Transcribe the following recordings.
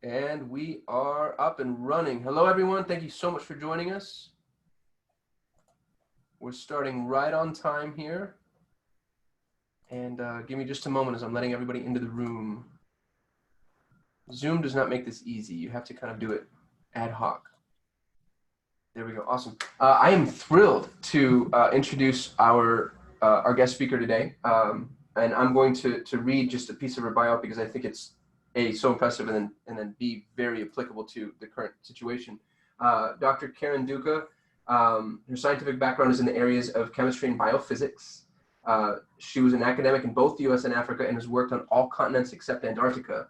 And we are up and running. Hello, everyone. Thank you so much for joining us. We're starting right on time here. And give me just a moment as I'm letting everybody into the room. Zoom does not make this easy. You have to kind of do it ad hoc. There we go. Awesome. I am thrilled to introduce our guest speaker today. And I'm going to read just a piece of her bio because I think it's A, so impressive, and then B, very applicable to the current situation. Dr. Karen Duca, her scientific background is in the areas of chemistry and biophysics. She was an academic in both the US and Africa and has worked on all continents except Antarctica.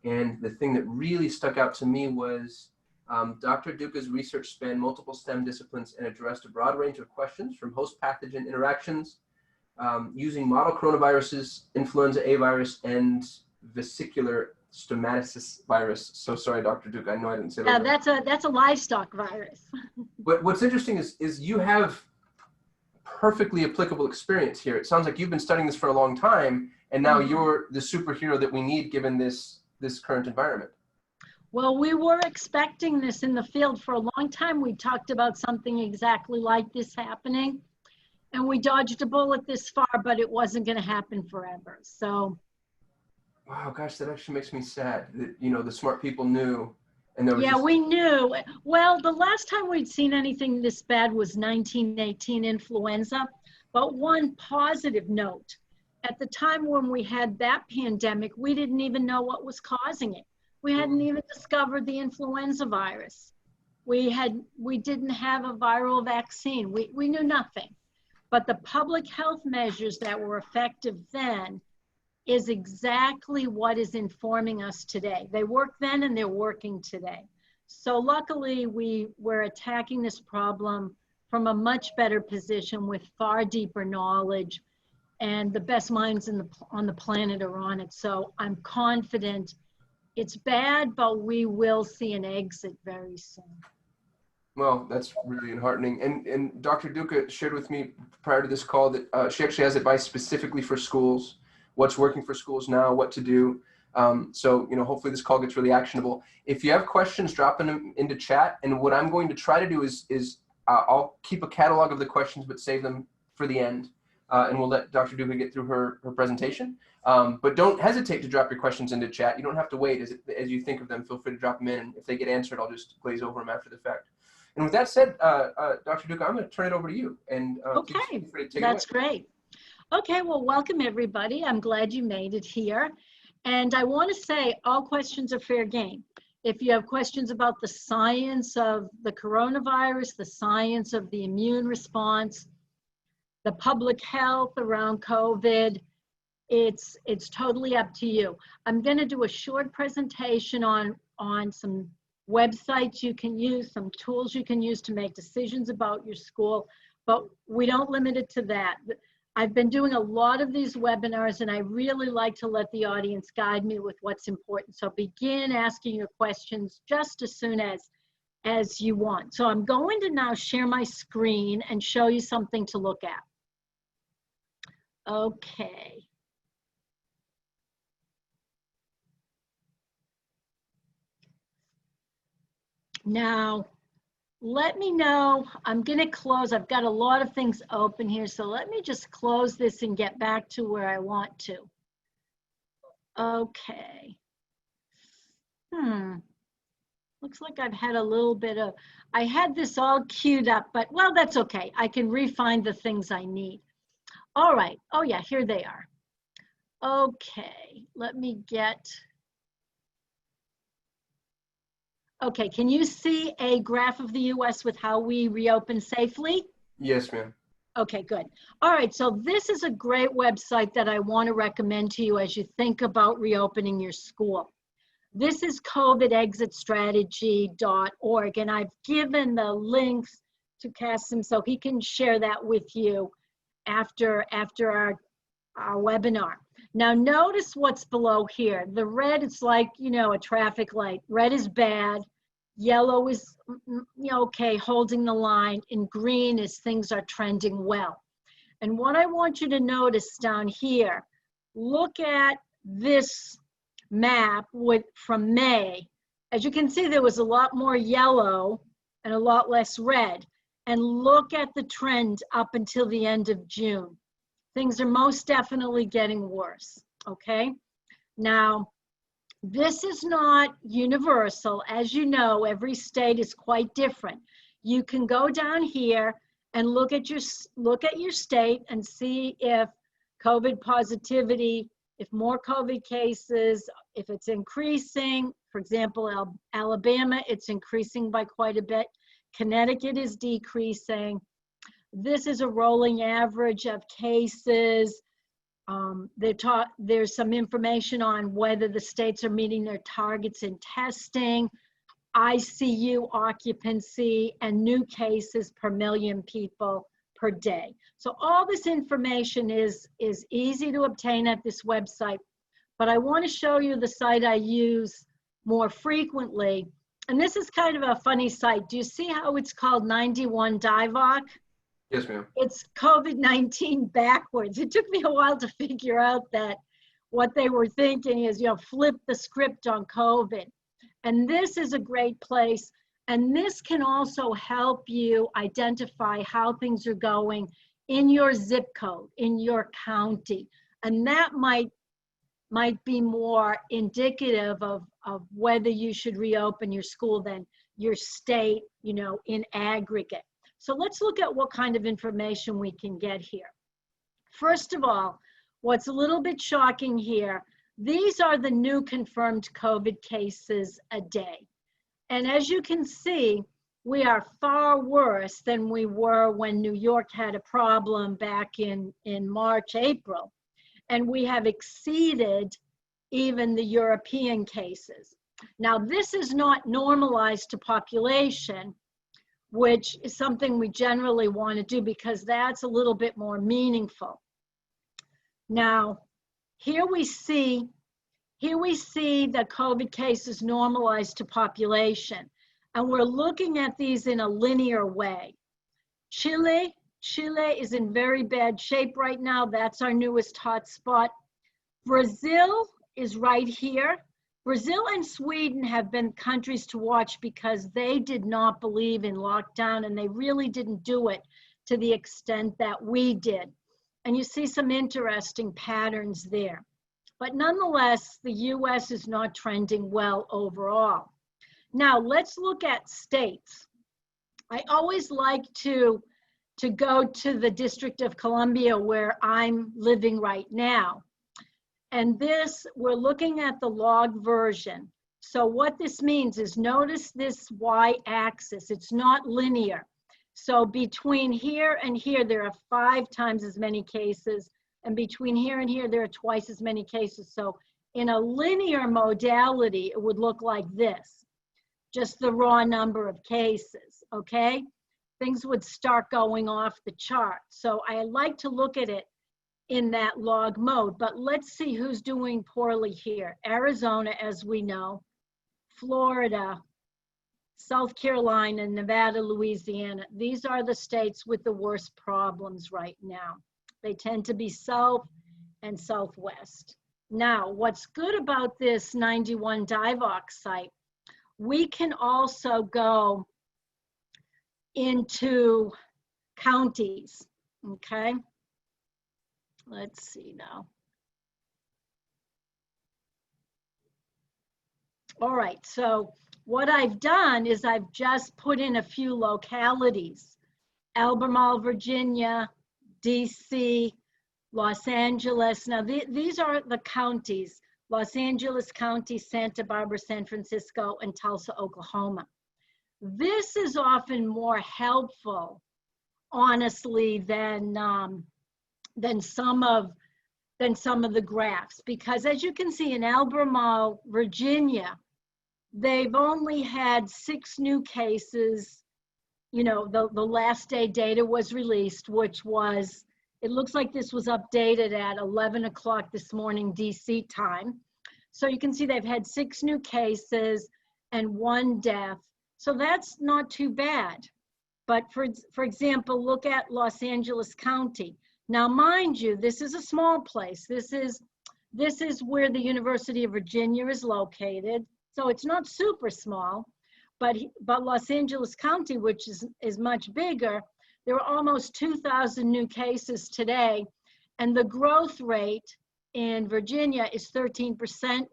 And the thing that really stuck out to me was Dr. Duca's research spanned multiple STEM disciplines and addressed a broad range of questions from host pathogen interactions, using model coronaviruses, influenza A virus, and vesicular stomatitis virus. So sorry, Dr. Duca, I know I didn't say that. Yeah, that's a livestock virus. But what's interesting is you have perfectly applicable experience here. It sounds like you've been studying this for a long time, and now you're the superhero that we need given this current environment. Well, we were expecting this in the field for a long time. We talked about something exactly like this happening, and we dodged a bullet this far, but it wasn't going to happen forever. So, wow, gosh, that actually makes me sad that, you know, the smart people knew. And there was we knew. Well, the last time we'd seen anything this bad was 1918 influenza. But one positive note, at the time when we had that pandemic, we didn't even know what was causing it. We hadn't even discovered the influenza virus. We didn't have a viral vaccine. We knew nothing. But the public health measures that were effective then is exactly what is informing us today. They worked then and they're working today. So luckily we're attacking this problem from a much better position with far deeper knowledge, and the best minds on the planet are on it. So I'm confident it's bad, but we will see an exit very soon. Well, that's really heartening. And Dr. Duca shared with me prior to this call that she actually has advice specifically for schools, what's working for schools now, what to do. So, you know, hopefully this call gets really actionable. If you have questions, drop them into chat. And what I'm going to try to do is I'll keep a catalog of the questions, but save them for the end. And we'll let Dr. Duca get through her presentation. But don't hesitate to drop your questions into chat. You don't have to wait. As you think of them, feel free to drop them in. And if they get answered, I'll just glaze over them after the fact. And with that said, Dr. Duca, I'm going to turn it over to you. And okay, that's great. Okay, well, welcome everybody. I'm glad you made it here. And I want to say all questions are fair game. If you have questions about the science of the coronavirus, the science of the immune response, the public health around COVID, it's totally up to you. I'm going to do a short presentation on some websites you can use, some tools you can use to make decisions about your school, but we don't limit it to that. I've been doing a lot of these webinars, and I really like to let the audience guide me with what's important. So begin asking your questions just as soon as you want. So I'm going to now share my screen and show you something to look at. Okay. Now, let me know, I'm gonna close, I've got a lot of things open here, so let me just close this and get back to where I want to. Okay. Looks like I've had a little bit of, I had this all queued up, but well, that's okay. I can refine the things I need. All right, oh yeah, here they are. Okay, let me get, okay, can you see a graph of the US with how we reopen safely? Yes, ma'am. Okay, good. All right, so this is a great website that I want to recommend to you as you think about reopening your school. This is covidexitstrategy.org, and I've given the links to Kasim so he can share that with you after our webinar. Now notice what's below here. The red is like, you know, a traffic light. Red is bad. Yellow is, okay, holding the line, and green is things are trending well. And what I want you to notice down here, look at this map from May. As you can see, there was a lot more yellow and a lot less red. And look at the trend up until the end of June. Things are most definitely getting worse, okay? Now, this is not universal. As you know, every state is quite different. You can go down here and look at your state and see if COVID positivity, if more COVID cases, if it's increasing. For example, Alabama, it's increasing by quite a bit. Connecticut is decreasing. This is a rolling average of cases. There's some information on whether the states are meeting their targets in testing, ICU occupancy, and new cases per million people per day. So all this information is easy to obtain at this website, but I want to show you the site I use more frequently. And this is kind of a funny site. Do you see how it's called 91 DIVOC? Yes, ma'am. It's COVID-19 backwards. It took me a while to figure out that what they were thinking is, flip the script on COVID. And this is a great place. And this can also help you identify how things are going in your zip code, in your county. And that might be more indicative of whether you should reopen your school than your state, in aggregate. So let's look at what kind of information we can get here. First of all, what's a little bit shocking here, these are the new confirmed COVID cases a day. And as you can see, we are far worse than we were when New York had a problem back in March, April. And we have exceeded even the European cases. Now, this is not normalized to population, which is something we generally want to do because that's a little bit more meaningful. Now, here we see the COVID cases normalized to population, and we're looking at these in a linear way. Chile is in very bad shape right now. That's our newest hotspot. Brazil is right here. Brazil and Sweden have been countries to watch because they did not believe in lockdown, and they really didn't do it to the extent that we did. And you see some interesting patterns there. But nonetheless, the US is not trending well overall. Now, let's look at states. I always like to go to the District of Columbia where I'm living right now. And this, we're looking at the log version. So what this means is, notice this y-axis, it's not linear. So between here and here, there are 5 times as many cases, and between here and here, there are twice as many cases. So in a linear modality, it would look like this, just the raw number of cases, okay? Things would start going off the chart. So I like to look at it in that log mode, but let's see who's doing poorly here. Arizona, as we know, Florida, South Carolina, Nevada, Louisiana. These are the states with the worst problems right now. They tend to be south and southwest. Now, what's good about this 91 DIVOC site, we can also go into counties, okay? Let's see now. All right, so what I've done is I've just put in a few localities: Albemarle, Virginia, DC, Los Angeles. Now these are the counties: Los Angeles County, Santa Barbara, San Francisco, and Tulsa, Oklahoma. This is often more helpful, honestly, than some of the graphs, because as you can see in Albemarle, Virginia, they've only had 6 new cases. The last day data was released, which was, it looks like this was updated at 11 o'clock this morning DC time. So you can see they've had 6 new cases and 1 death. So that's not too bad. But for example, look at Los Angeles County. Now, mind you, this is a small place. This is where the University of Virginia is located. So it's not super small, but Los Angeles County, which is much bigger, there are almost 2,000 new cases today, and the growth rate in Virginia is 13%,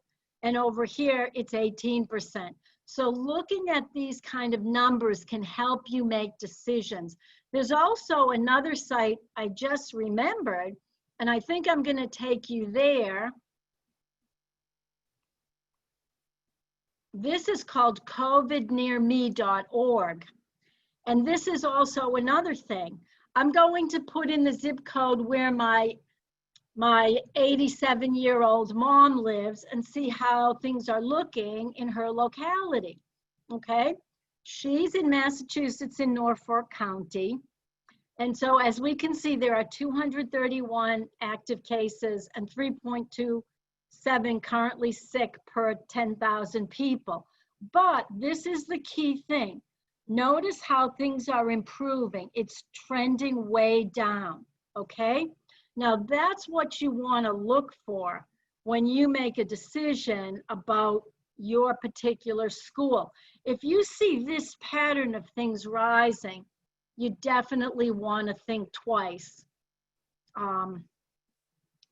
and over here it's 18%. So looking at these kind of numbers can help you make decisions. There's also another site I just remembered, and I think I'm going to take you there. This is called covidnearme.org. And this is also another thing. I'm going to put in the zip code where my 87-year-old mom lives and see how things are looking in her locality, okay? She's in Massachusetts in Norfolk County. And so as we can see, there are 231 active cases and 3.27 currently sick per 10,000 people. But this is the key thing. Notice how things are improving. It's trending way down, okay? Now that's what you want to look for when you make a decision about your particular school. If you see this pattern of things rising, you definitely want to think twice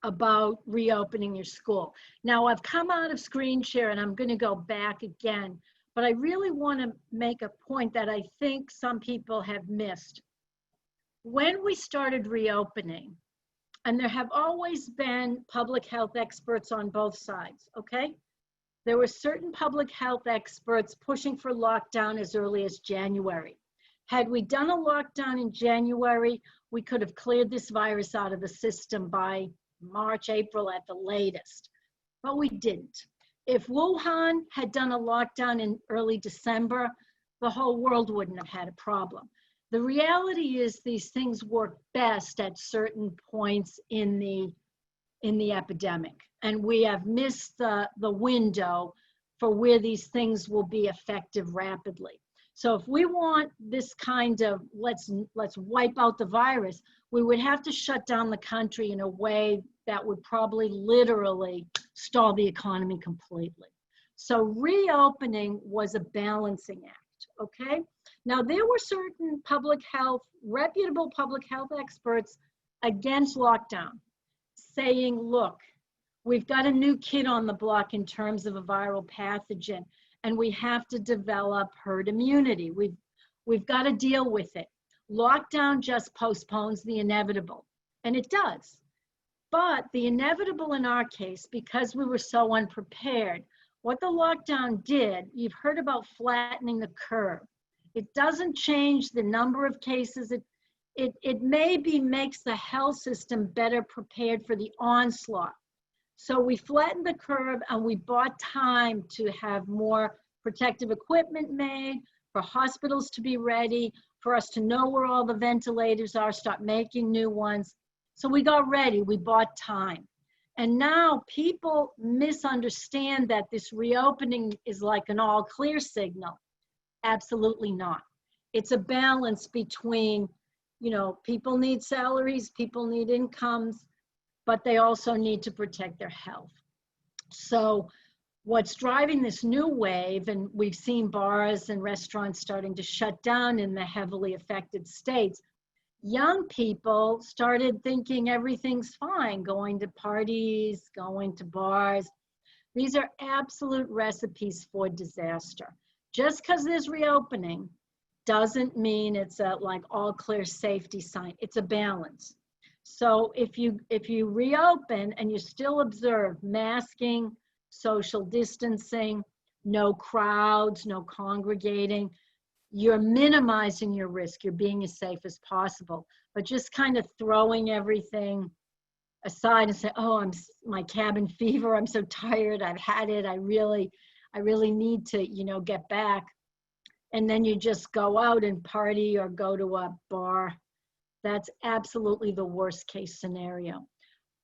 about reopening your school. Now I've come out of screen share and I'm going to go back again, but I really want to make a point that I think some people have missed. When we started reopening, and there have always been public health experts on both sides, okay? There were certain public health experts pushing for lockdown as early as January. Had we done a lockdown in January, we could have cleared this virus out of the system by March, April at the latest, but we didn't. If Wuhan had done a lockdown in early December, the whole world wouldn't have had a problem. The reality is these things work best at certain points in the epidemic, and we have missed the window for where these things will be effective rapidly. So if we want this kind of let's wipe out the virus, we would have to shut down the country in a way that would probably literally stall the economy completely. So reopening was a balancing act, okay? Now, there were certain reputable public health experts against lockdown, saying, look, we've got a new kid on the block in terms of a viral pathogen, and we have to develop herd immunity. We've got to deal with it. Lockdown just postpones the inevitable, and it does. But the inevitable in our case, because we were so unprepared, what the lockdown did, you've heard about flattening the curve. It doesn't change the number of cases. It maybe makes the health system better prepared for the onslaught. So we flattened the curve and we bought time to have more protective equipment made, for hospitals to be ready, for us to know where all the ventilators are, start making new ones. So we got ready, we bought time. And now people misunderstand that this reopening is like an all clear signal. Absolutely not. It's a balance between, people need salaries, people need incomes, but they also need to protect their health. So what's driving this new wave, and we've seen bars and restaurants starting to shut down in the heavily affected states, young people started thinking everything's fine, going to parties, going to bars. These are absolute recipes for disaster. Just because there's reopening doesn't mean it's a like all clear safety sign. It's a balance. So if you reopen and you still observe masking, social distancing, no crowds, no congregating, you're minimizing your risk. You're being as safe as possible. But just kind of throwing everything aside and say, oh, my cabin fever, I'm so tired, I've had it, I really need to, get back. And then you just go out and party or go to a bar. That's absolutely the worst case scenario.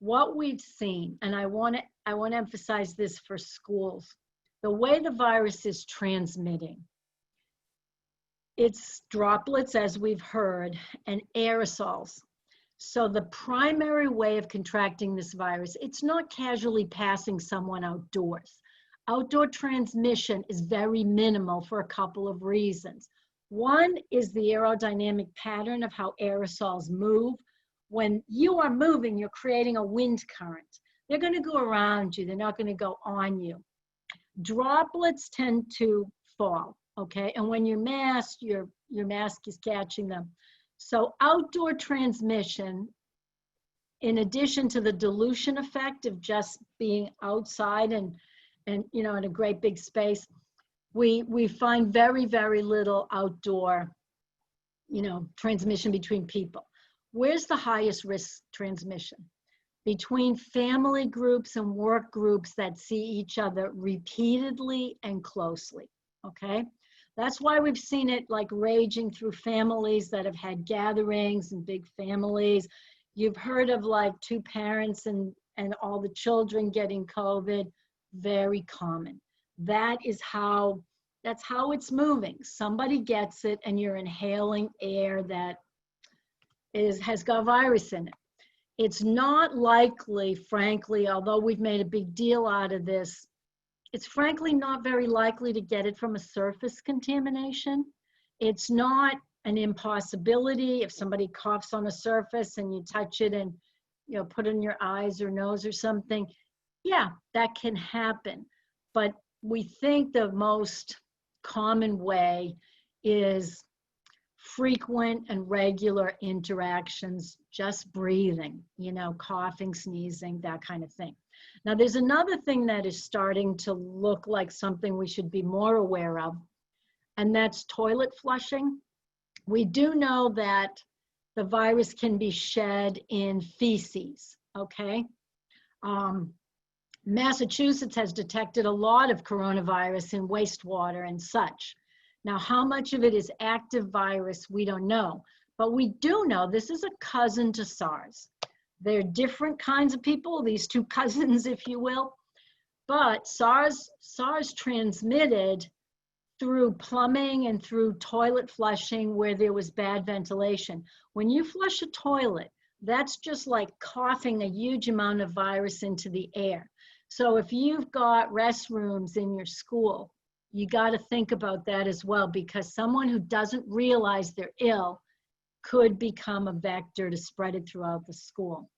What we've seen, and I want to emphasize this for schools, the way the virus is transmitting, it's droplets, as we've heard, and aerosols. So the primary way of contracting this virus, it's not casually passing someone outdoors. outdoor transmission is very minimal for a couple of reasons. One is the aerodynamic pattern of how aerosols move. When you are moving, you're creating a wind current. They're going to go around you. They're not going to go on you. Droplets tend to fall, okay? And when you're masked, your mask is catching them. So outdoor transmission, in addition to the dilution effect of just being outside and you know, in a great big space, we find very, very little outdoor, you know, transmission between people. Where's the highest risk transmission? Between family groups and work groups that see each other repeatedly and closely, okay? That's why we've seen it like raging through families that have had gatherings and big families. You've heard of like two parents and all the children getting COVID, very common. That's how it's moving. Somebody gets it and you're inhaling air that has got virus in it. It's not likely, frankly, although we've made a big deal out of this, it's frankly not very likely to get it from a surface contamination. It's not an impossibility. If somebody coughs on a surface and you touch it and, you know, put it in your eyes or nose or something, yeah, that can happen. But we think the most common way is frequent and regular interactions, just breathing, you know, coughing, sneezing, that kind of thing. Now, there's another thing that is starting to look like something we should be more aware of, and that's toilet flushing. We do know that the virus can be shed in feces, okay? Massachusetts has detected a lot of coronavirus in wastewater and such. Now, how much of it is active virus, we don't know. But we do know this is a cousin to SARS. They're different kinds of people, these two cousins, if you will. But SARS transmitted through plumbing and through toilet flushing where there was bad ventilation. When you flush a toilet, that's just like coughing a huge amount of virus into the air. So if you've got restrooms in your school, you got to think about that as well, because someone who doesn't realize they're ill could become a vector to spread it throughout the school.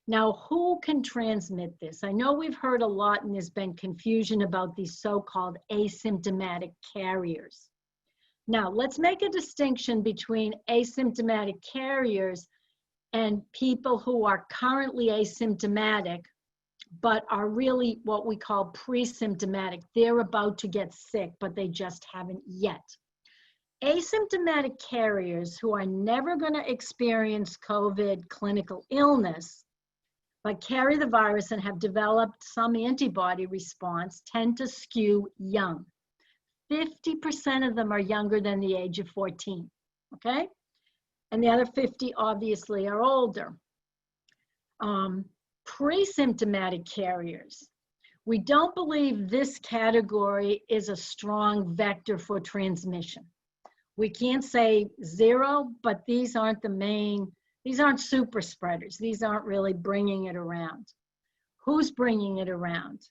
Now, who can transmit this? I know we've heard a lot and there's been confusion about these so-called asymptomatic carriers. Now, let's make a distinction between asymptomatic carriers and people who are currently asymptomatic but are really what we call pre-symptomatic. They're about to get sick, but they just haven't yet. Asymptomatic carriers who are never going to experience COVID clinical illness, but carry the virus and have developed some antibody response, tend to skew young. 50% of them are younger than the age of 14, okay? And the other 50 obviously are older. Pre-symptomatic carriers. We don't believe this category is a strong vector for transmission. We can't say zero, but these aren't the main, these aren't super spreaders. These aren't really bringing it around. Who's bringing it around?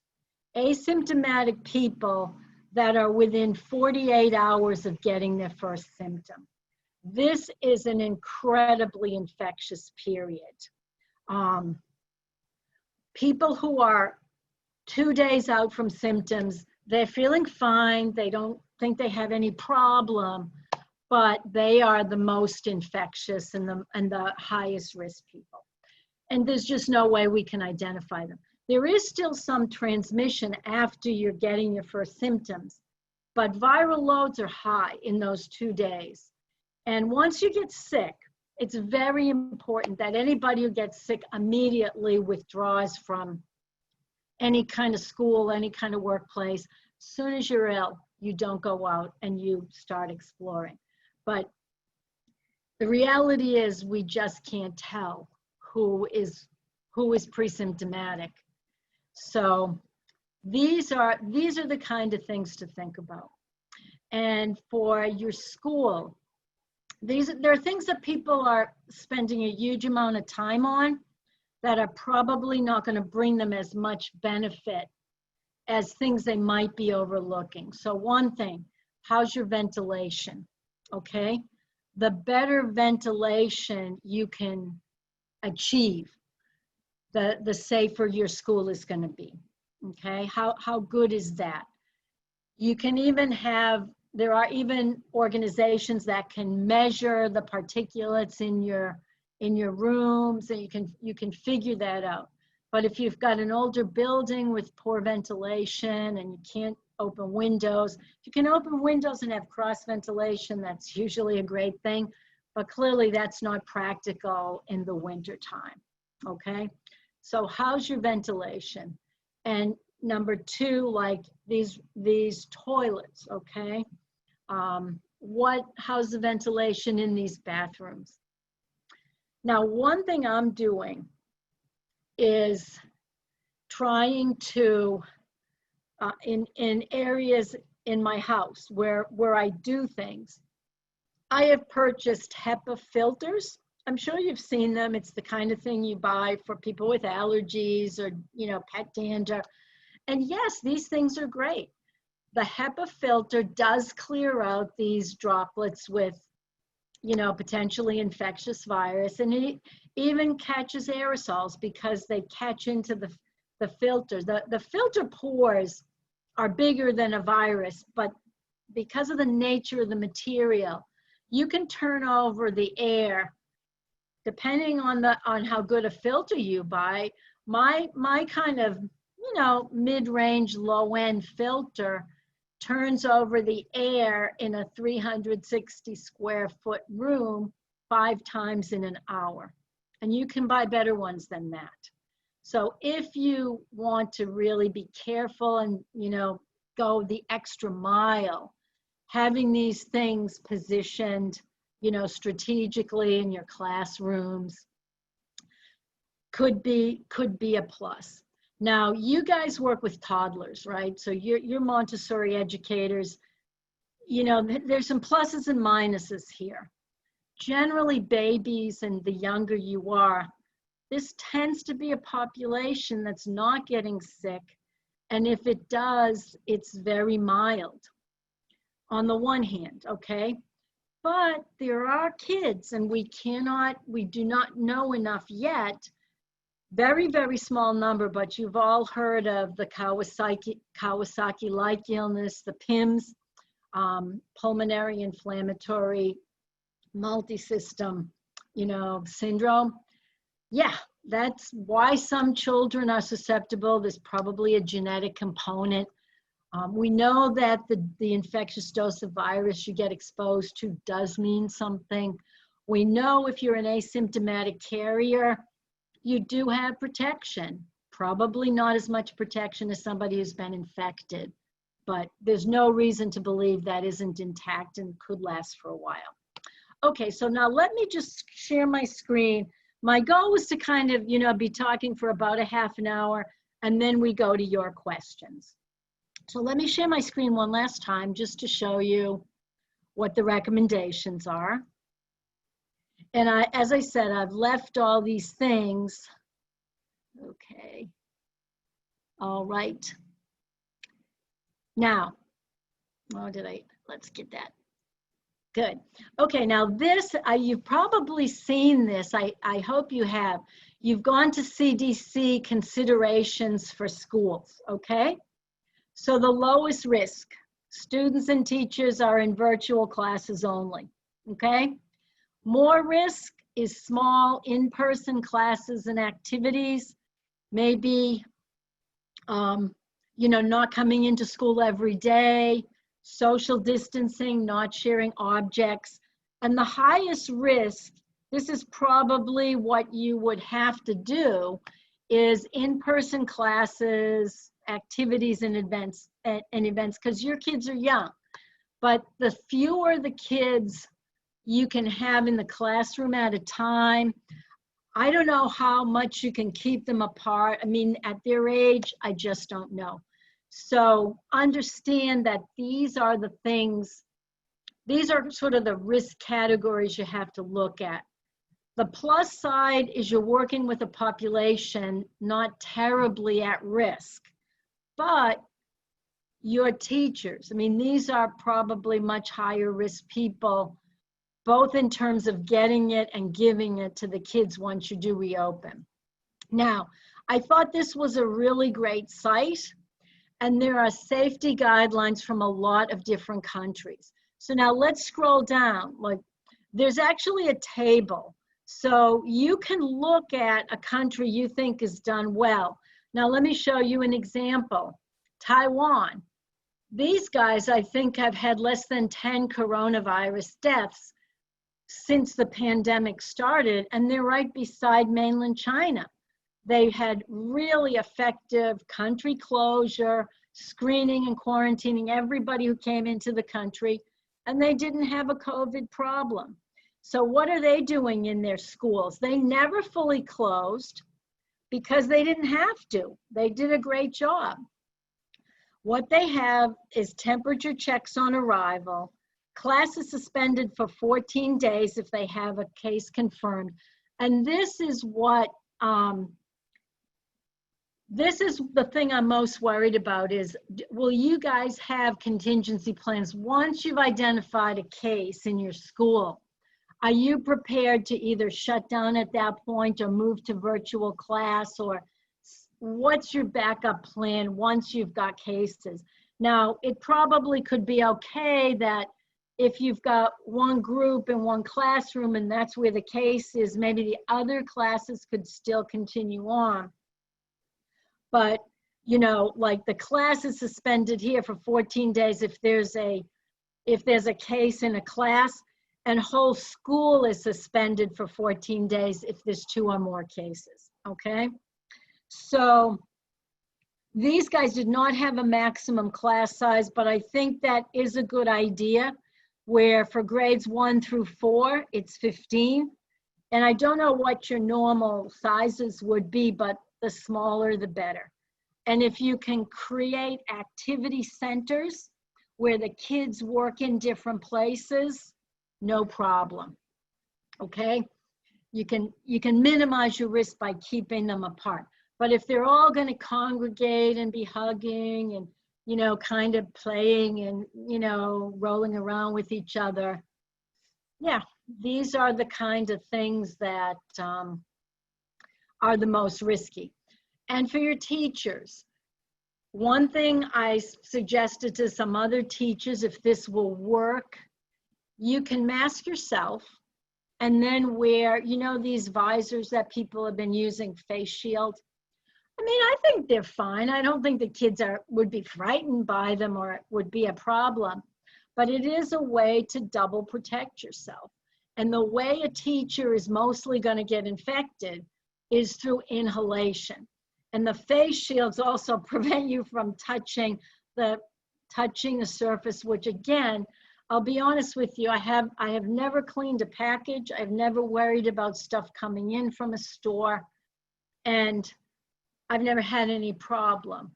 Asymptomatic people that are within 48 hours of getting their first symptom. This is an incredibly infectious period. People who are 2 days out from symptoms, they're feeling fine, they don't think they have any problem, but they are the most infectious and the highest risk people. And there's just no way we can identify them. There is still some transmission after you're getting your first symptoms, but viral loads are high in those 2 days. And once you get sick, it's very important that anybody who gets sick immediately withdraws from any kind of school, any kind of workplace. As soon as you're ill, you don't go out and you start exploring. But the reality is we just can't tell who is pre-symptomatic. So these are the kind of things to think about. And for your school, there are things that people are spending a huge amount of time on that are probably not going to bring them as much benefit as things they might be overlooking. So one thing, how's your ventilation? Okay, the better ventilation you can achieve, the safer your school is going to be. Okay, how good is that? You can even have, there are even organizations that can measure the particulates in your rooms, and you can figure that out. But if you've got an older building with poor ventilation and you can't open windows, if you can open windows and have cross ventilation, that's usually a great thing. But clearly that's not practical in the winter time. Okay, so how's your ventilation? And number two, like these toilets, okay? How's the ventilation in these bathrooms? Now, one thing I'm doing is trying to, in areas in my house where I do things, I have purchased HEPA filters. I'm sure you've seen them. It's the kind of thing you buy for people with allergies or, pet dander. And yes, these things are great. The HEPA filter does clear out these droplets with, potentially infectious virus, and it even catches aerosols because they catch into the filters. The filter pores are bigger than a virus, but because of the nature of the material, you can turn over the air depending on how good a filter you buy. My kind of mid-range, low-end filter turns over the air in a 360 square foot room 5 times in an hour. And you can buy better ones than that. So if you want to really be careful and, go the extra mile, having these things positioned, strategically in your classrooms could be a plus. Now, you guys work with toddlers, right? So you're Montessori educators. There's some pluses and minuses here. Generally, babies and the younger you are, this tends to be a population that's not getting sick. And if it does, it's very mild on the one hand, okay? But there are kids, and we do not know enough yet. Very, very small number, but you've all heard of the Kawasaki-like illness, the PIMS, pulmonary inflammatory multisystem, syndrome. Yeah, that's why some children are susceptible. There's probably a genetic component. We know that the infectious dose of virus you get exposed to does mean something. We know if you're an asymptomatic carrier, you do have protection, probably not as much protection as somebody who's been infected, but there's no reason to believe that isn't intact and could last for a while. Okay, so now let me just share my screen. My goal was to kind of, be talking for about a half an hour, and then we go to your questions. So let me share my screen one last time just to show you what the recommendations are. And as I said, I've left all these things. Okay. All right. Now, let's get that. Good. Okay, now this, you've probably seen this. I hope you have. You've gone to CDC considerations for schools, okay? So the lowest risk, students and teachers are in virtual classes only, okay? More risk is small in-person classes and activities, maybe, not coming into school every day, social distancing, not sharing objects. And the highest risk, this is probably what you would have to do, is in-person classes, activities and events, because your kids are young. But the fewer the kids you can have in the classroom at a time, I don't know how much you can keep them apart. I mean, at their age, I just don't know. So understand that these are the things, these are sort of the risk categories you have to look at. The plus side is you're working with a population not terribly at risk, but your teachers. I mean, these are probably much higher risk people, both in terms of getting it and giving it to the kids once you do reopen. Now, I thought this was a really great site, and there are safety guidelines from a lot of different countries. So now let's scroll down. Like, there's actually a table. So you can look at a country you think is done well. Now let me show you an example. Taiwan. These guys, I think, have had less than 10 coronavirus deaths since the pandemic started, and they're right beside mainland China. They had really effective country closure, screening and quarantining everybody who came into the country, and they didn't have a COVID problem. So what are they doing in their schools? They never fully closed because they didn't have to. They did a great job. What they have is temperature checks on arrival. Class is suspended for 14 days if they have a case confirmed. And this is what, this is the thing I'm most worried about is, will you guys have contingency plans once you've identified a case in your school? Are you prepared to either shut down at that point or move to virtual class, or what's your backup plan once you've got cases? Now, it probably could be okay that if you've got one group in one classroom and that's where the case is, maybe the other classes could still continue on. But, you know, like the class is suspended here for 14 days if there's a case in a class, and whole school is suspended for 14 days if there's 2 or more cases, okay? So these guys did not have a maximum class size, but I think that is a good idea, where for grades 1 through 4, it's 15. And I don't know what your normal sizes would be, but the smaller, the better. And if you can create activity centers where the kids work in different places, no problem, okay? You can minimize your risk by keeping them apart. But if they're all gonna congregate and be hugging and, you know, kind of playing and, you know, rolling around with each other, yeah, these are the kind of things that are the most risky. And for your teachers, one thing I suggested to some other teachers, if this will work, you can mask yourself and then wear, you know, these visors that people have been using, face shield. I mean, I think they're fine. I don't think the kids would be frightened by them or it would be a problem, but it is a way to double protect yourself. And the way a teacher is mostly going to get infected is through inhalation. And the face shields also prevent you from touching the surface, which again, I'll be honest with you, I have never cleaned a package. I've never worried about stuff coming in from a store, and I've never had any problem.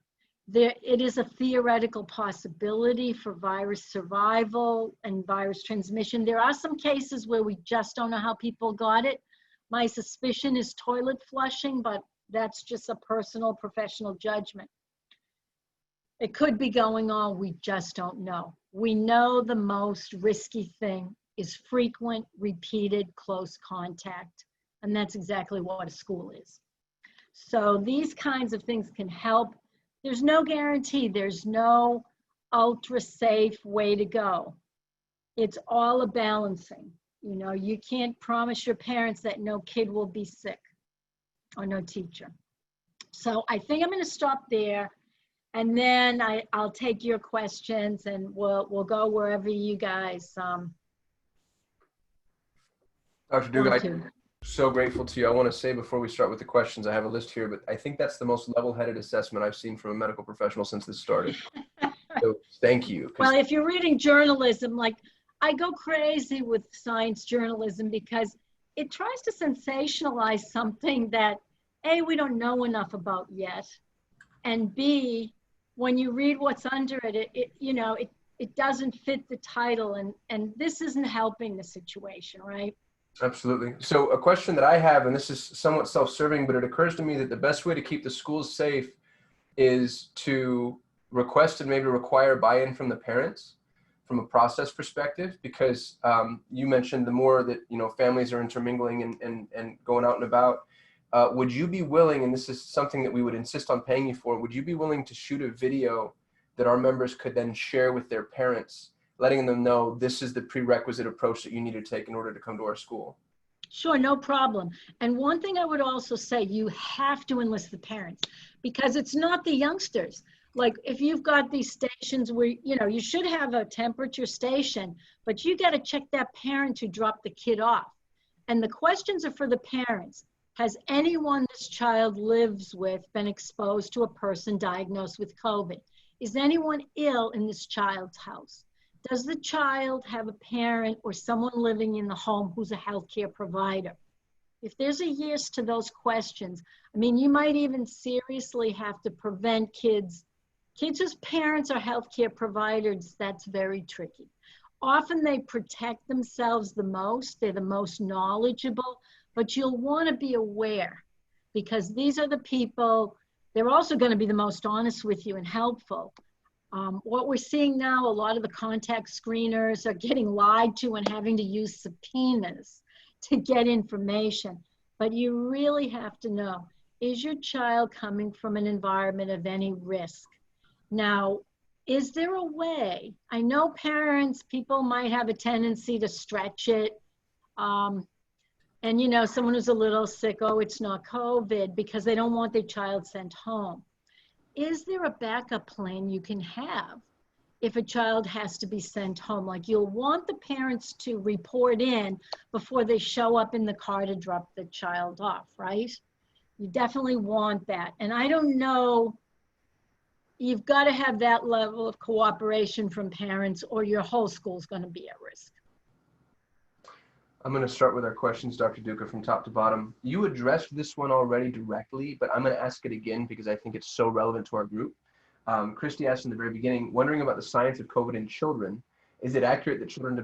It is a theoretical possibility for virus survival and virus transmission. There are some cases where we just don't know how people got it. My suspicion is toilet flushing, but that's just a personal professional judgment. It could be going on, we just don't know. We know the most risky thing is frequent, repeated, close contact, and that's exactly what a school is. So these kinds of things can help. There's no guarantee, there's no ultra safe way to go. It's all a balancing. You know, you can't promise your parents that no kid will be sick or no teacher. So I think I'm going to stop there, and then I'll take your questions and we'll go wherever you guys Dr. Dugan, I'm so grateful to you. I want to say before we start with the questions, I have a list here, but I think that's the most level-headed assessment I've seen from a medical professional since this started. So thank you. Well, if you're reading journalism, like I go crazy with science journalism because it tries to sensationalize something that A, we don't know enough about yet, and B, when you read what's under it, it doesn't fit the title, and this isn't helping the situation, right? Absolutely. So a question that I have, and this is somewhat self-serving, but it occurs to me that the best way to keep the schools safe is to request and maybe require buy-in from the parents from a process perspective, because you mentioned the more that, you know, families are intermingling and going out and about, would you be willing, and this is something that we would insist on paying you for, would you be willing to shoot a video that our members could then share with their parents, letting them know this is the prerequisite approach that you need to take in order to come to our school? Sure, no problem. And one thing I would also say, you have to enlist the parents, because it's not the youngsters. Like if you've got these stations where, you know, you should have a temperature station, but you got to check that parent who dropped the kid off. And the questions are for the parents. Has anyone this child lives with been exposed to a person diagnosed with COVID? Is anyone ill in this child's house? Does the child have a parent or someone living in the home who's a healthcare provider? If there's a yes to those questions, I mean, you might even seriously have to prevent kids whose parents are healthcare providers. That's very tricky. Often they protect themselves the most, they're the most knowledgeable, but you'll want to be aware, because these are the people, they're also going to be the most honest with you and helpful. What we're seeing now, a lot of the contact screeners are getting lied to and having to use subpoenas to get information. But you really have to know, is your child coming from an environment of any risk? Now, is there a way? I know parents, people might have a tendency to stretch it. And you know, someone who's a little sick, oh, it's not COVID, because they don't want their child sent home. Is there a backup plan you can have if a child has to be sent home? Like, you'll want the parents to report in before they show up in the car to drop the child off, right? You definitely want that. And I don't know, you've got to have that level of cooperation from parents, or your whole school's going to be at risk. I'm going to start with our questions, Dr. Duca, from top to bottom. You addressed this one already directly, but I'm going to ask it again because I think it's so relevant to our group. Christy asked in the very beginning, wondering about the science of COVID in children. Is it accurate that children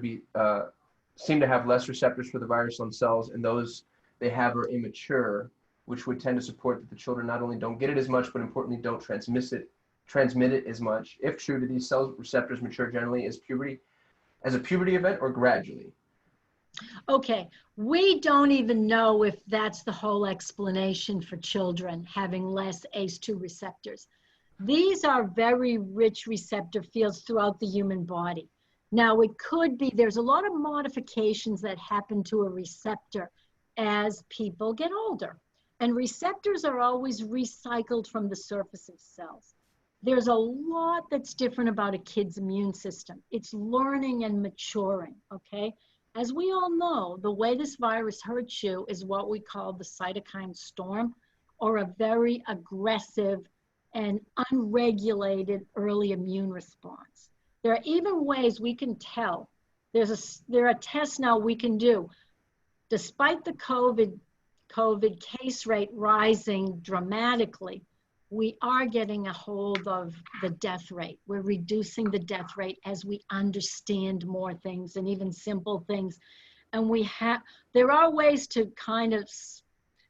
seem to have less receptors for the virus on cells, and those they have are immature, which would tend to support that the children not only don't get it as much, but importantly don't transmit it as much? If true, do these cell receptors mature generally as a puberty event or gradually? Okay, we don't even know if that's the whole explanation for children having less ACE2 receptors. These are very rich receptor fields throughout the human body. Now, it could be, there's a lot of modifications that happen to a receptor as people get older. And receptors are always recycled from the surface of cells. There's a lot that's different about a kid's immune system. It's learning and maturing, okay? As we all know, the way this virus hurts you is what we call the cytokine storm, or a very aggressive and unregulated early immune response. There are even ways we can tell. There are tests now we can do. Despite the COVID case rate rising dramatically, we are getting a hold of the death rate. We're reducing the death rate as we understand more things, and even simple things. And there are ways to kind of,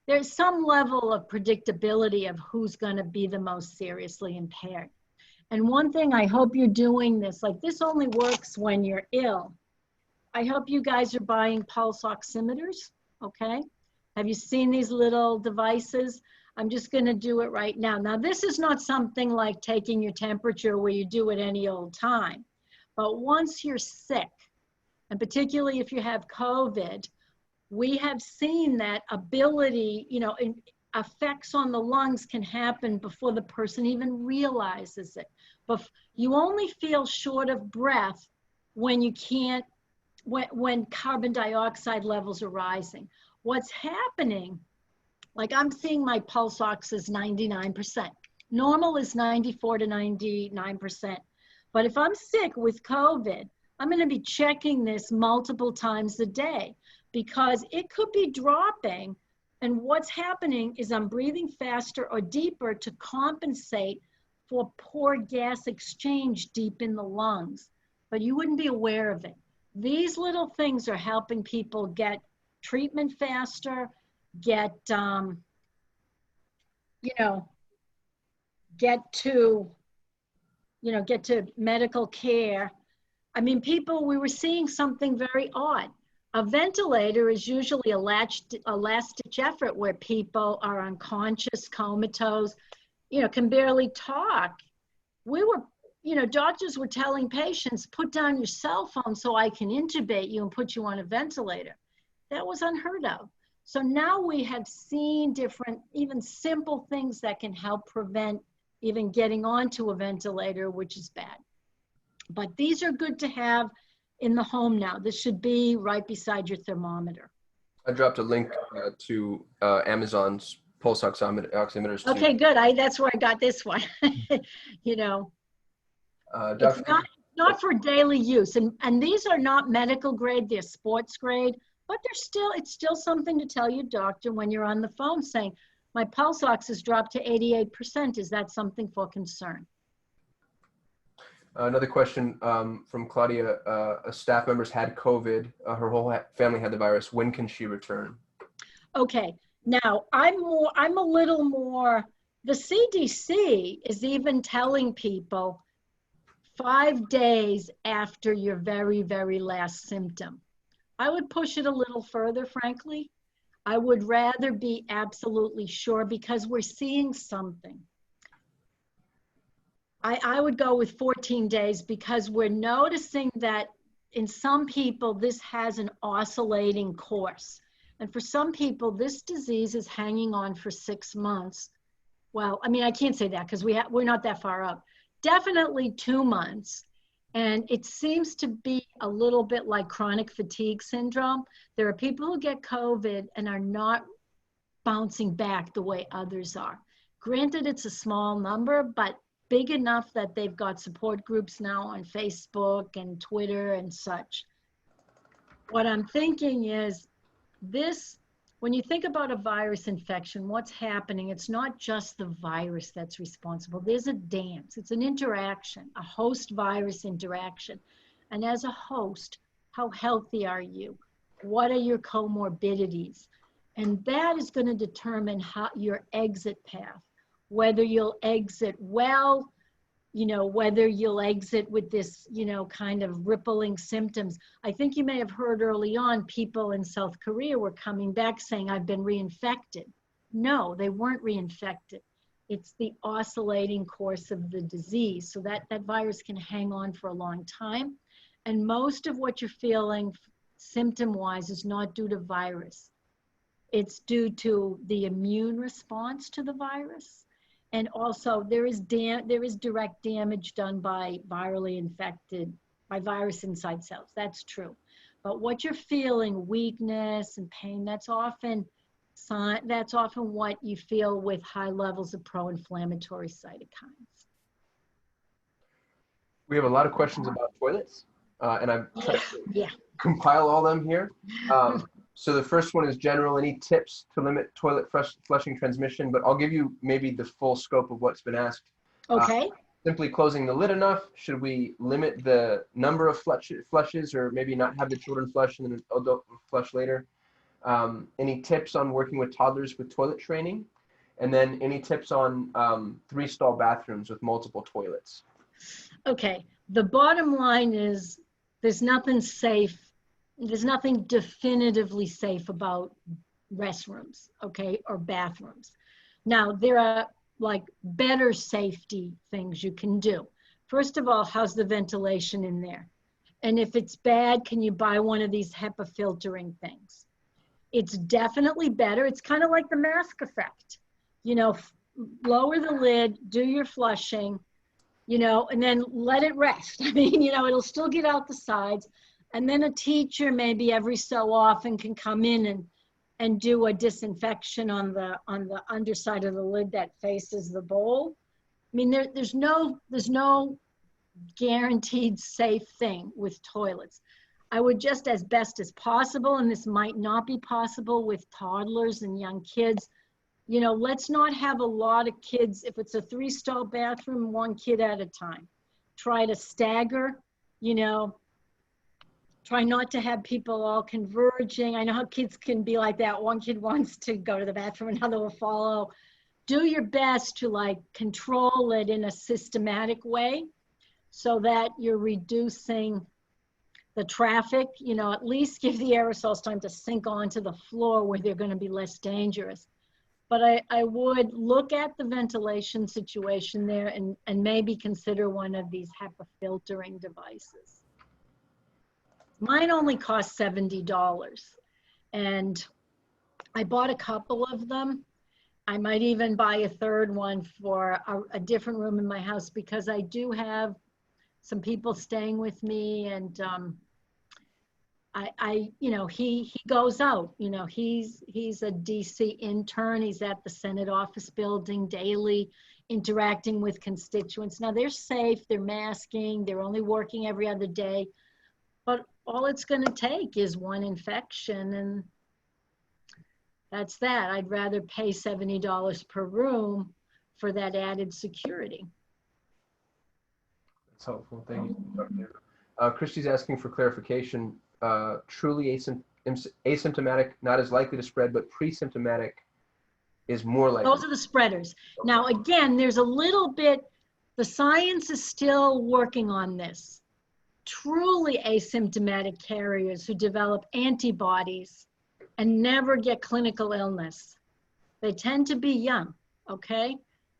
there's some level of predictability of who's going to be the most seriously impaired. And one thing, I hope you're doing this, like this only works when you're ill. I hope you guys are buying pulse oximeters, okay? Have you seen these little devices? I'm just going to do it right now. Now, this is not something like taking your temperature where you do it any old time. But once you're sick, and particularly if you have COVID, we have seen that ability, you know, effects on the lungs can happen before the person even realizes it. But you only feel short of breath when you can't, when carbon dioxide levels are rising. What's happening, like I'm seeing my pulse ox is 99%. Normal is 94 to 99%. But if I'm sick with COVID, I'm going to be checking this multiple times a day because it could be dropping. And what's happening is I'm breathing faster or deeper to compensate for poor gas exchange deep in the lungs. But you wouldn't be aware of it. These little things are helping people get treatment faster, get to get to medical care. I mean, we were seeing something very odd. A ventilator is usually a last-ditch effort where people are unconscious, comatose, can barely talk. Doctors were telling patients, put down your cell phone so I can intubate you and put you on a ventilator. That was unheard of. So now we have seen different, even simple things that can help prevent even getting onto a ventilator, which is bad. But these are good to have in the home now. This should be right beside your thermometer. I dropped a link to Amazon's pulse oximeters too. Okay, good. That's where I got this one. It's not for daily use. And these are not medical grade, they're sports grade, but it's still something to tell your doctor when you're on the phone saying, my pulse ox has dropped to 88%. Is that something for concern? Another question from Claudia. A staff member's had COVID. Her whole family had the virus. When can she return? Okay. Now, I'm a little more, the CDC is even telling people 5 days after your very, very last symptom. I would push it a little further, frankly. I would rather be absolutely sure because we're seeing something. I would go with 14 days because we're noticing that in some people, this has an oscillating course. And for some people, this disease is hanging on for 6 months. Well, I mean, I can't say that because we're not that far up. Definitely 2 months. And it seems to be a little bit like chronic fatigue syndrome. There are people who get COVID and are not bouncing back the way others are. Granted, it's a small number, but big enough that they've got support groups now on Facebook and Twitter and such. What I'm thinking is when you think about a virus infection, what's happening, it's not just the virus that's responsible. There's a dance, it's an interaction, a host-virus interaction. And as a host, how healthy are you? What are your comorbidities? And that is going to determine your exit path, whether you'll exit well, whether you'll exit with this, kind of rippling symptoms. I think you may have heard early on people in South Korea were coming back saying, I've been reinfected. No, they weren't reinfected. It's the oscillating course of the disease. So that virus can hang on for a long time. And most of what you're feeling symptom-wise is not due to virus. It's due to the immune response to the virus. And also there is direct damage done by virally infected, by virus inside cells. That's true. But what you're feeling, weakness and pain, that's often what you feel with high levels of pro-inflammatory cytokines. We have a lot of questions about toilets, and I've tried to compile all them here. So the first one is general. Any tips to limit toilet flushing transmission? But I'll give you maybe the full scope of what's been asked. Okay. Simply closing the lid enough? Should we limit the number of flushes, or maybe not have the children flush and then adult flush later? Any tips on working with toddlers with toilet training? And then any tips on 3-stall bathrooms with multiple toilets? Okay. The bottom line is there's nothing safe. There's nothing definitively safe about restrooms, okay, or bathrooms. Now, there are like better safety things you can do. First of all, how's the ventilation in there? And if it's bad, can you buy one of these HEPA filtering things? It's definitely better. It's kind of like the mask effect. Lower the lid, do your flushing, and then let it rest. I mean, it'll still get out the sides. And then a teacher maybe every so often can come in and do a disinfection on the underside of the lid that faces the bowl. I mean, there's no guaranteed safe thing with toilets. I would just, as best as possible, and this might not be possible with toddlers and young kids, let's not have a lot of kids. If it's a 3-stall bathroom, 1 kid at a time. Try to stagger, Try not to have people all converging. I know how kids can be like that. One kid wants to go to the bathroom, another will follow. Do your best to control it in a systematic way. so that you're reducing the traffic, you know, at least give the aerosols time to sink onto the floor where they're going to be less dangerous. But I would look at the ventilation situation there and maybe consider one of these HEPA filtering devices. Mine only cost $70, and I bought a couple of them. I might even buy a third one for a different room in my house, because I do have some people staying with me, and you know, he goes out, you know, he's a DC intern. He's at the Senate office building daily, interacting with constituents. Now they're safe, they're masking, they're only working every other day, but all it's going to take is one infection, and that's that. I'd rather pay $70 per room for that added security. That's helpful. Thank you. Christy's asking for clarification. Truly asymptomatic, not as likely to spread, but pre-symptomatic is more likely. Those are the spreaders. Okay. Now, again, there's a little bit, the science is still working on this. Truly asymptomatic carriers who develop antibodies and never get clinical illness, they tend to be young, okay?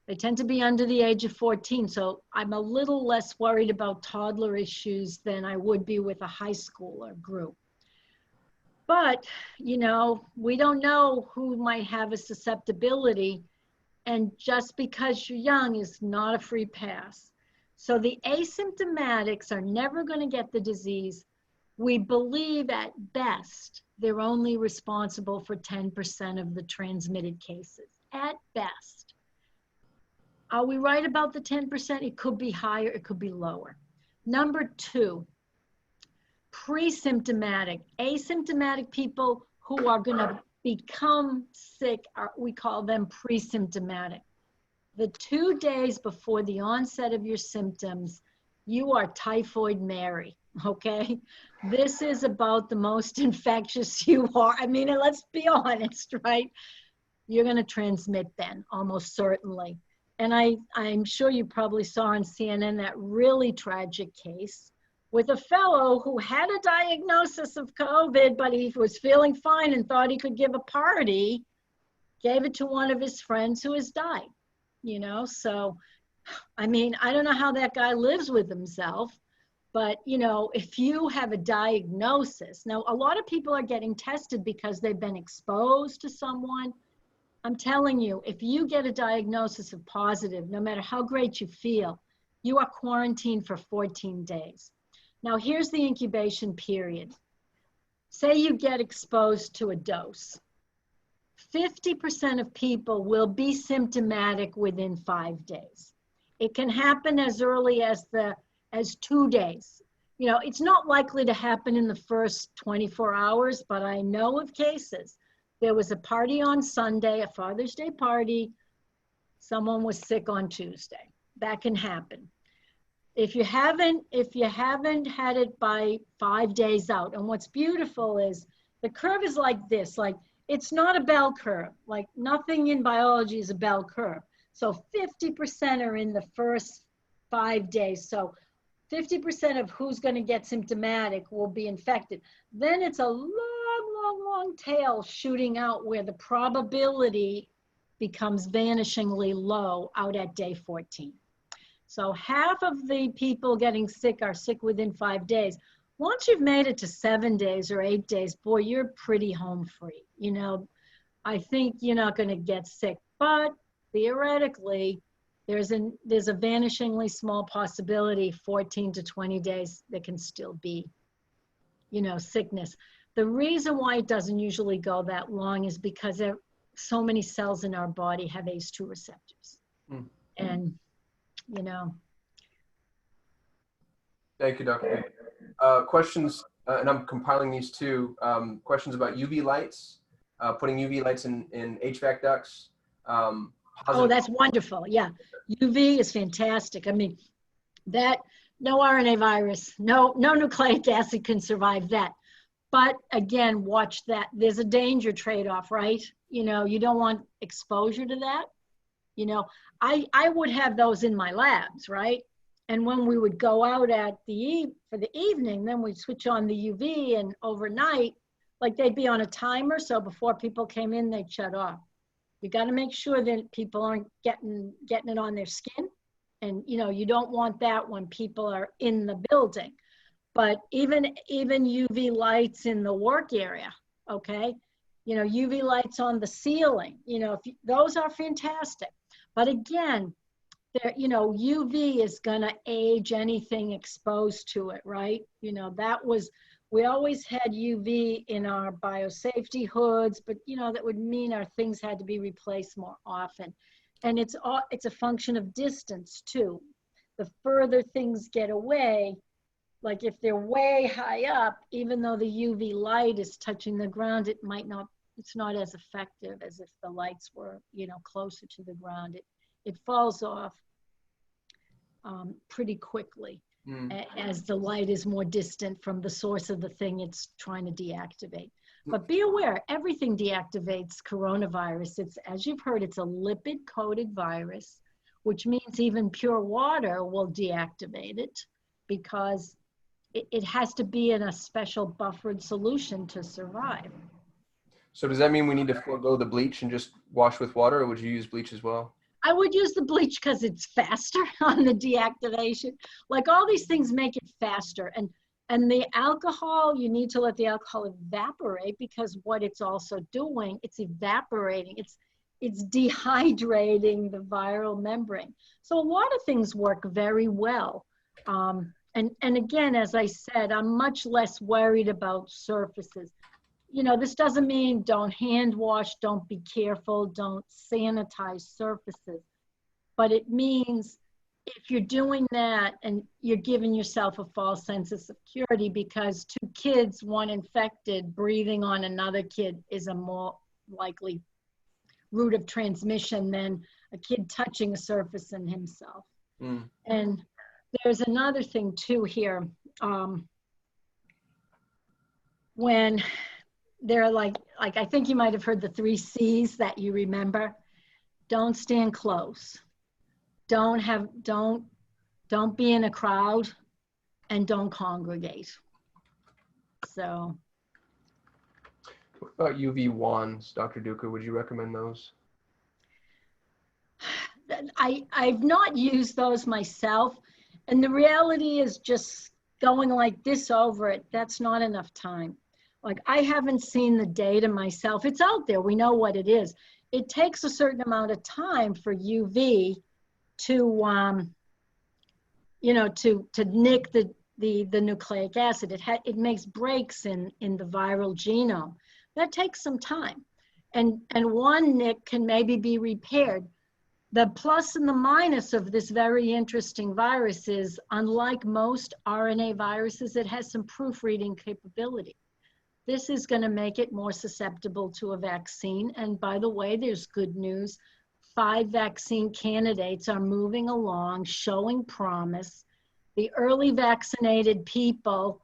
They tend to be under the age of 14. So I'm a little less worried about toddler issues than I would be with a high schooler group. But, you know, we don't know who might have a susceptibility, and just because you're young is not a free pass. So the asymptomatics are never going to get the disease. We believe at best they're only responsible for 10% of the transmitted cases, at best. Are we right about the 10%? It could be higher, it could be lower. Number two, pre-symptomatic, asymptomatic people who are going to become sick, we call them pre-symptomatic. The 2 days before the onset of your symptoms, you are Typhoid Mary, okay? This is about the most infectious you are. I mean, let's be honest, right? You're going to transmit then, almost certainly. And I'm sure you probably saw on CNN that really tragic case with a fellow who had a diagnosis of COVID, but he was feeling fine and thought he could give a party, gave it to one of his friends who has died, you know? So, I mean, I don't know how that guy lives with himself, but, you know, if you have a diagnosis, now a lot of people are getting tested because they've been exposed to someone. I'm telling you, if you get a diagnosis of positive, no matter how great you feel, you are quarantined for 14 days. Now, here's the incubation period. Say you get exposed to a dose. 50% of people will be symptomatic within 5 days. It can happen as early as 2 days. You know, it's not likely to happen in the first 24 hours, but I know of cases. There was a party on Sunday, a Father's Day party. Someone was sick on Tuesday. That can happen. If you haven't had it by 5 days out, and what's beautiful is the curve is like this, like it's not a bell curve. Like nothing in biology is a bell curve. So 50% are in the first 5 days. So 50% of who's going to get symptomatic will be infected. Then it's a long tail shooting out where the probability becomes vanishingly low out at day 14. So half of the people getting sick are sick within 5 days. Once you've made it to 7 days or 8 days, boy, you're pretty home free. You know, I think you're not going to get sick, but theoretically, there's a vanishingly small possibility, 14 to 20 days, there can still be, you know, sickness. The reason why it doesn't usually go that long is because so many cells in our body have ACE2 receptors. And, you know. Thank you, Dr. Questions, and I'm compiling these too. Questions about UV lights, putting UV lights in HVAC ducts. Oh, that's wonderful. Yeah, UV is fantastic. I mean, that, no RNA virus, no nucleic acid can survive that. But again, watch that. There's a danger trade-off, right? You know, you don't want exposure to that. You know, I would have those in my labs, right? And when we would go out for the evening, then we'd switch on the UV, and overnight, like they'd be on a timer. So before people came in, they'd shut off. You got to make sure that people aren't getting it on their skin. And, you know, you don't want that when people are in the building. But even UV lights in the work area, okay? You know, UV lights on the ceiling, you know, those are fantastic. But again, you know, UV is going to age anything exposed to it, right? You know, we always had UV in our biosafety hoods, but, you know, that would mean our things had to be replaced more often. And it's a function of distance too. The further things get away, like if they're way high up, even though the UV light is touching the ground, it's not as effective as if the lights were, you know, closer to the ground. It falls off pretty quickly as the light is more distant from the source of the thing it's trying to deactivate. But be aware, everything deactivates coronavirus. It's, as you've heard, it's a lipid-coated virus, which means even pure water will deactivate it because it has to be in a special buffered solution to survive. So does that mean we need to forego the bleach and just wash with water, or would you use bleach as well? I would use the bleach because it's faster on the deactivation. Like all these things make it faster. And the alcohol, you need to let the alcohol evaporate because what it's also doing, it's evaporating. It's dehydrating the viral membrane. So a lot of things work very well. And again, as I said, I'm much less worried about surfaces. You know, this doesn't mean don't hand wash, don't be careful, don't sanitize surfaces. But it means if you're doing that and you're giving yourself a false sense of security because two kids, one infected, breathing on another kid is a more likely route of transmission than a kid touching a surface and himself. And there's another thing too here. When they're like I think you might have heard the 3 C's that you remember. Don't stand close. Don't be in a crowd, and don't congregate. So. What about UV wands, Dr. Duca? Would you recommend those? I've not used those myself. And the reality is just going like this over it, that's not enough time. Like I haven't seen the data myself. It's out there, we know what it is. It takes a certain amount of time for UV to, you know, to nick the nucleic acid. It makes breaks in the viral genome. That takes some time. And one nick can maybe be repaired. The plus and the minus of this very interesting virus is, unlike most RNA viruses, it has some proofreading capability. This is going to make it more susceptible to a vaccine. And by the way, there's good news. 5 vaccine candidates are moving along, showing promise. The early vaccinated people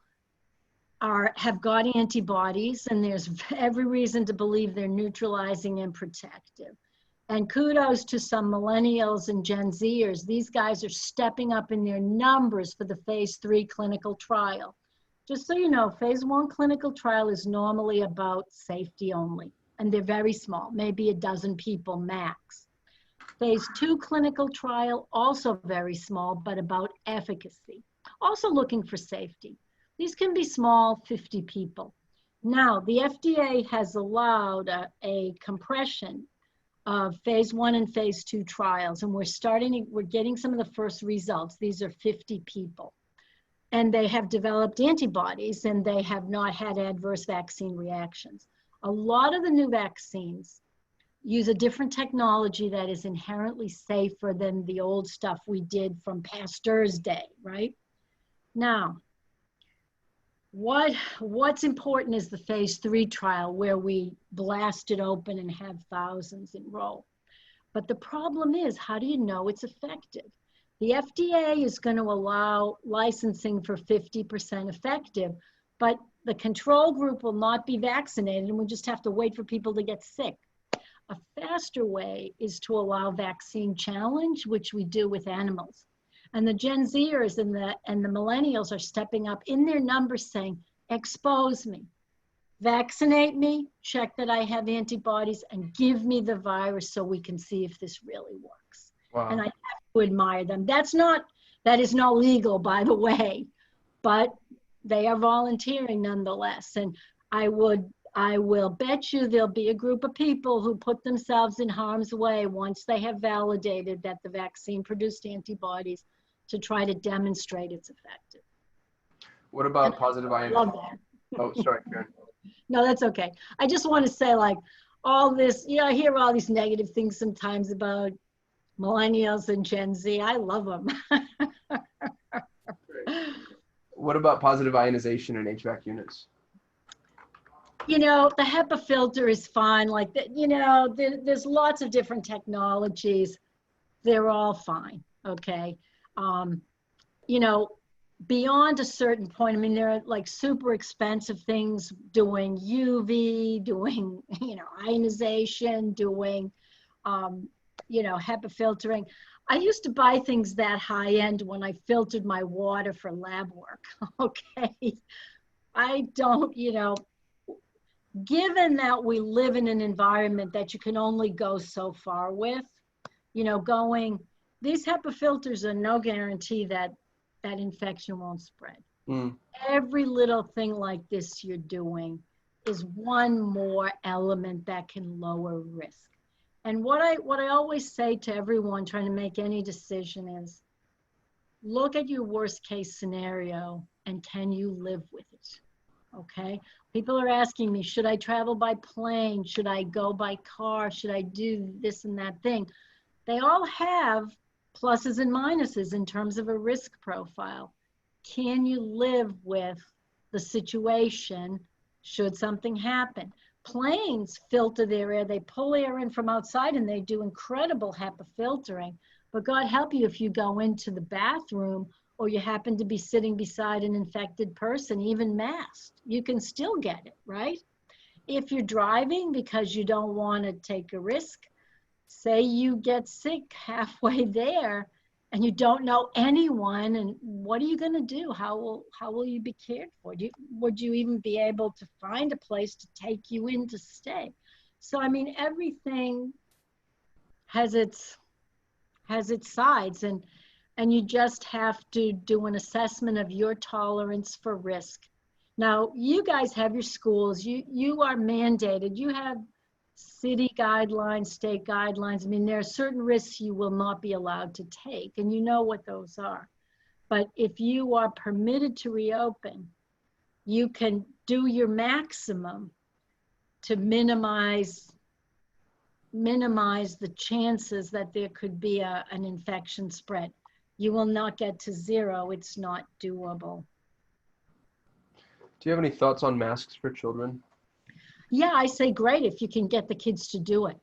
have got antibodies, and there's every reason to believe they're neutralizing and protective. And kudos to some millennials and Gen Zers. These guys are stepping up in their numbers for the phase 3 clinical trial. Just so you know, phase 1 clinical trial is normally about safety only, and they're very small, maybe a dozen people max. Phase 2 clinical trial, also very small, but about efficacy. Also looking for safety. These can be small, 50 people. Now, the FDA has allowed a compression of phase 1 and phase 2 trials, and we're getting some of the first results. These are 50 people. And they have developed antibodies, and they have not had adverse vaccine reactions. A lot of the new vaccines use a different technology that is inherently safer than the old stuff we did from Pasteur's day, right? Now, what's important is the phase 3 trial where we blast it open and have thousands enroll. But the problem is, how do you know it's effective? The FDA is going to allow licensing for 50% effective, but the control group will not be vaccinated, and we just have to wait for people to get sick. A faster way is to allow vaccine challenge, which we do with animals. And the Gen Zers and the millennials are stepping up in their numbers saying, expose me, vaccinate me, check that I have antibodies, and give me the virus so we can see if this really works. Wow. And I have to admire them. That is not legal, by the way, but they are volunteering nonetheless. And I will bet you there'll be a group of people who put themselves in harm's way once they have validated that the vaccine produced antibodies to try to demonstrate it's effective. What about positive ionization? Love that. Oh, sorry, Karen. No, that's okay. I just want to say, like, all this, you know, I hear all these negative things sometimes about millennials and Gen Z. I love them. What about positive ionization in HVAC units? You know, the HEPA filter is fine. Like, you know, there's lots of different technologies. They're all fine, okay? You know, beyond a certain point, I mean, there are like super expensive things doing UV, doing, you know, ionization, doing, you know, HEPA filtering. I used to buy things that high end when I filtered my water for lab work, okay? I don't, you know, given that we live in an environment that you can only go so far with, you know, these HEPA filters are no guarantee that that infection won't spread. Every little thing like this you're doing is one more element that can lower risk. And what I always say to everyone trying to make any decision is, look at your worst case scenario and can you live with it, okay? People are asking me, should I travel by plane? Should I go by car? Should I do this and that thing? They all have pluses and minuses in terms of a risk profile. Can you live with the situation should something happen? Planes filter their air. They pull air in from outside and they do incredible HEPA filtering. But God help you if you go into the bathroom or you happen to be sitting beside an infected person, even masked, you can still get it, right? If you're driving because you don't want to take a risk, say you get sick halfway there and you don't know anyone, and what are you going to do? How will you be cared for? Would you even be able to find a place to take you in to stay? So, I mean, everything has its sides, and you just have to do an assessment of your tolerance for risk. Now, you guys have your schools, you are mandated, you have city guidelines, state guidelines. I mean, there are certain risks you will not be allowed to take, and you know what those are. But if you are permitted to reopen, you can do your maximum to minimize the chances that there could be an infection spread. You will not get to zero. It's not doable. Do you have any thoughts on masks for children? Yeah, I say great if you can get the kids to do it.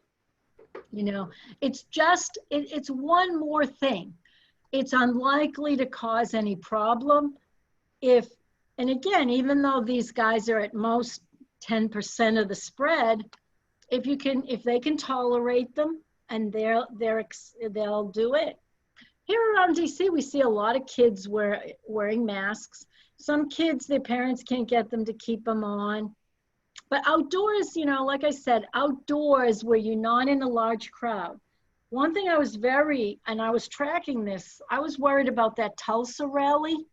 You know, it's just, it's one more thing. It's unlikely to cause any problem and again, even though these guys are at most 10% of the spread, if they can tolerate them and they'll do it. Here around DC, we see a lot of kids wearing masks. Some kids, their parents can't get them to keep them on. But outdoors, you know, like I said, outdoors where you're not in a large crowd. One thing I was tracking this, I was worried about that Tulsa rally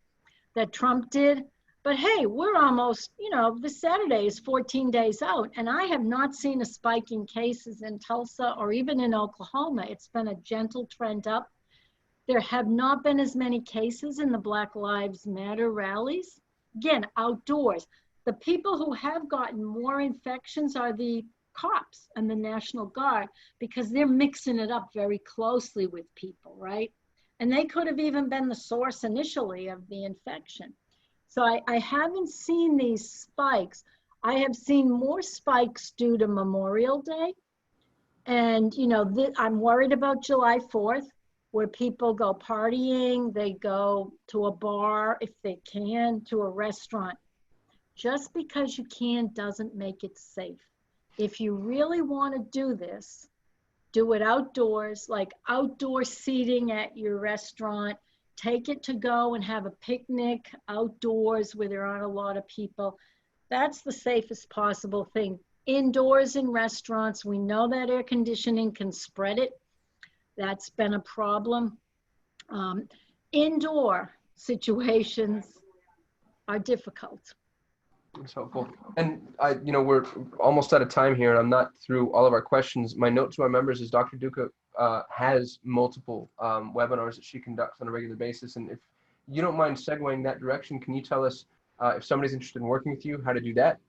that Trump did. But hey, we're almost, you know, this Saturday is 14 days out, and I have not seen a spike in cases in Tulsa or even in Oklahoma. It's been a gentle trend up. There have not been as many cases in the Black Lives Matter rallies. Again, outdoors. The people who have gotten more infections are the cops and the National Guard because they're mixing it up very closely with people, right? And they could have even been the source initially of the infection. So I haven't seen these spikes. I have seen more spikes due to Memorial Day. And, you know, I'm worried about July 4th, where people go partying, they go to a bar if they can, to a restaurant. Just because you can doesn't make it safe. If you really want to do this, do it outdoors, like outdoor seating at your restaurant. take it to go and have a picnic outdoors where there aren't a lot of people. That's the safest possible thing. Indoors in restaurants, we know that air conditioning can spread it. That's been a problem. Indoor situations are difficult. That's helpful. And we're almost out of time here, and I'm not through all of our questions. My note to our members is Dr. Duca has multiple webinars that she conducts on a regular basis. And if you don't mind segueing that direction, can you tell us if somebody's interested in working with you, how to do that?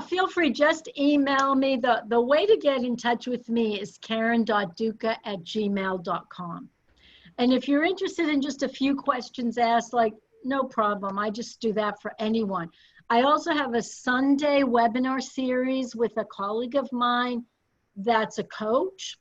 Feel free, just email me. The way to get in touch with me is karen.duca@gmail.com. And if you're interested in just a few questions asked, like, no problem. I just do that for anyone. I also have a Sunday webinar series with a colleague of mine that's a coach.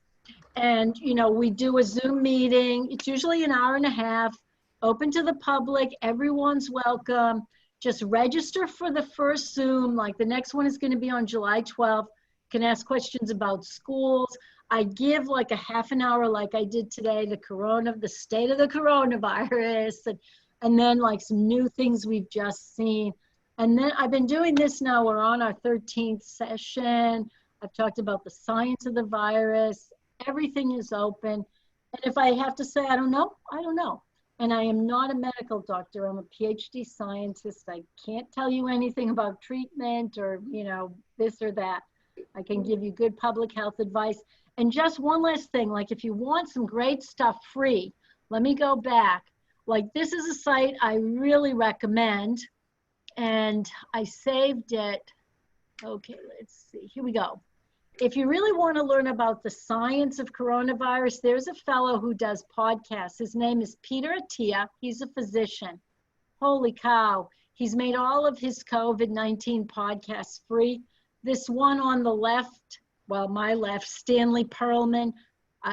And, we do a Zoom meeting. It's usually an hour and a half, open to the public. Everyone's welcome. Just register for the first Zoom. Like the next one is going to be on July 12th. You can ask questions about schools. I give like a half an hour, like I did today, the state of the coronavirus, and then like some new things we've just seen. And then I've been doing this now. We're on our 13th session. I've talked about the science of the virus. Everything is open. And if I have to say, I don't know, I don't know. And I am not a medical doctor. I'm a PhD scientist. I can't tell you anything about treatment or, this or that. I can give you good public health advice. And just one last thing, like if you want some great stuff free, let me go back. Like this is a site I really recommend, and I saved it. Okay, let's see, here we go. If you really want to learn about the science of coronavirus, there's a fellow who does podcasts. His name is Peter Attia. He's a physician. Holy cow. He's made all of his COVID-19 podcasts free. This one on the left, well, my left, Stanley Perlman,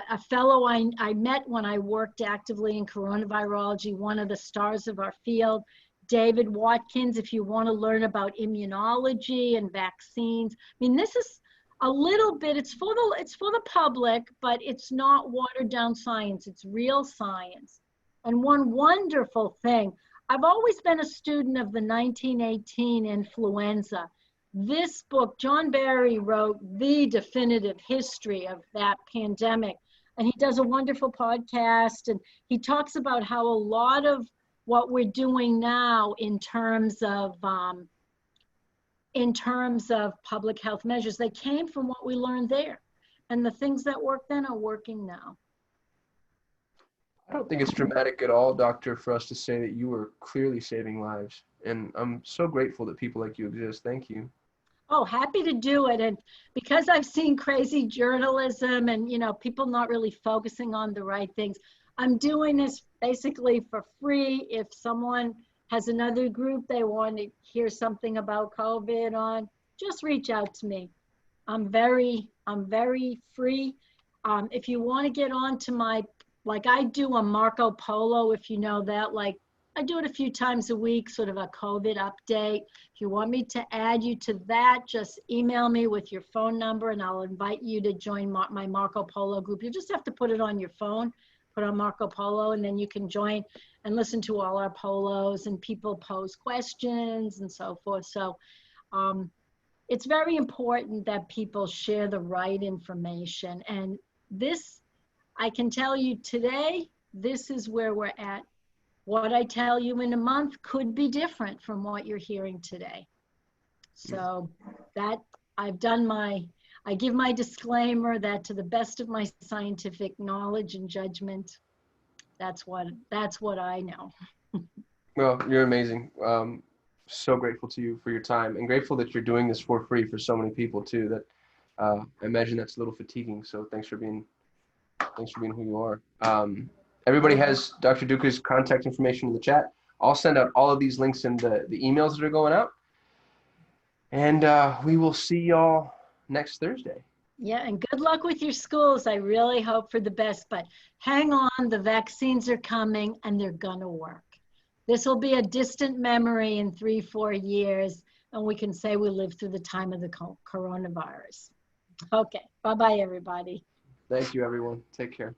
a fellow I met when I worked actively in coronavirology, one of the stars of our field. David Watkins, if you want to learn about immunology and vaccines. I mean, this is a little bit, it's for the public, but it's not watered down science. It's real science. And one wonderful thing, I've always been a student of the 1918 influenza. This book, John Barry wrote the definitive history of that pandemic. And he does a wonderful podcast, and he talks about how a lot of what we're doing now in terms of public health measures, they came from what we learned there. And the things that worked then are working now. I don't think it's dramatic at all, Doctor, for us to say that you were clearly saving lives. And I'm so grateful that people like you exist. Thank you. Oh, happy to do it. And because I've seen crazy journalism and, people not really focusing on the right things, I'm doing this basically for free. If someone has another group they want to hear something about COVID on, just reach out to me. I'm very free. If you want to get on to I do a Marco Polo, if you know that, I do it a few times a week, sort of a COVID update. If you want me to add you to that, just email me with your phone number and I'll invite you to join my Marco Polo group. You just have to put it on your phone, put on Marco Polo, and then you can join and listen to all our polos, and people pose questions and so forth. So it's very important that people share the right information. And this, I can tell you today, this is where we're at. What I tell you in a month could be different from what you're hearing today. So that I give my disclaimer that to the best of my scientific knowledge and judgment, that's what I know. Well, you're amazing. So grateful to you for your time, and grateful that you're doing this for free for so many people too. That I imagine that's a little fatiguing. So thanks for being who you are. Everybody has Dr. Duca's contact information in the chat. I'll send out all of these links in the emails that are going out. And we will see y'all next Thursday. Yeah, and good luck with your schools. I really hope for the best, but hang on, the vaccines are coming and they're gonna work. This will be a distant memory in 3-4 years, and we can say we lived through the time of the coronavirus. Okay, bye-bye everybody. Thank you everyone, take care.